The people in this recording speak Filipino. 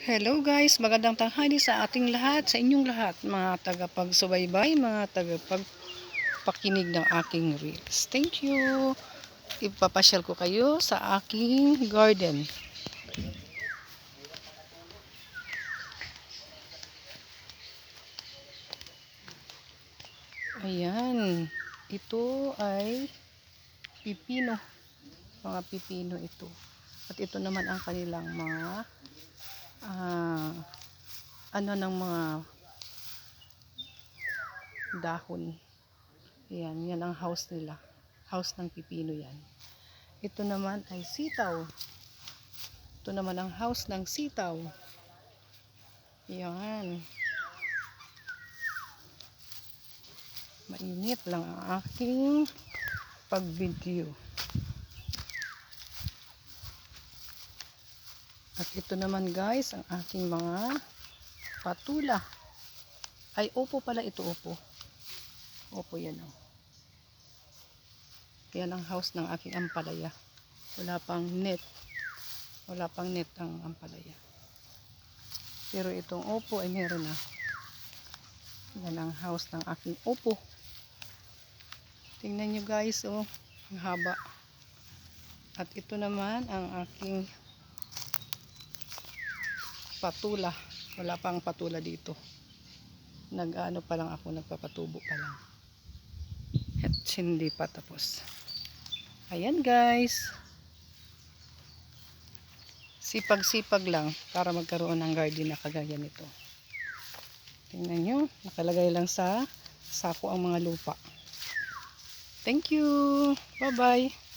Hello guys, magandang tanghali sa ating lahat, sa inyong lahat, mga tagapagsubaybay, mga tagapagpakinig ng aking reels. Thank you. Ipapasyal ko kayo sa aking garden. Ayan, ito ay pipino, mga pipino ito. At ito naman ang kanilang mga ng mga dahon. Yan ang house nila. House ng pipino yan. Ito naman ay sitaw. Ito naman ang house ng sitaw. Yan. Mainit lang ang aking pag-video. At ito naman guys, ang aking mga patula. Ay, upo pala ito, upo. Opo yan o. Yan ang house ng aking ampalaya. Wala pang net. Wala pang net ang ampalaya. Pero itong opo ay meron na. Yan ang house ng aking opo. Tingnan nyo guys, oh. Ang haba. At ito naman ang aking patula. Wala pang patula dito. Nag-ano pa lang ako, nagpapatubo pa lang. At hindi pa tapos. Ayan guys. Sipag-sipag lang para magkaroon ng garden na kagaya nito. Tingnan nyo, nakalagay lang sa sako ang mga lupa. Thank you. Bye-bye.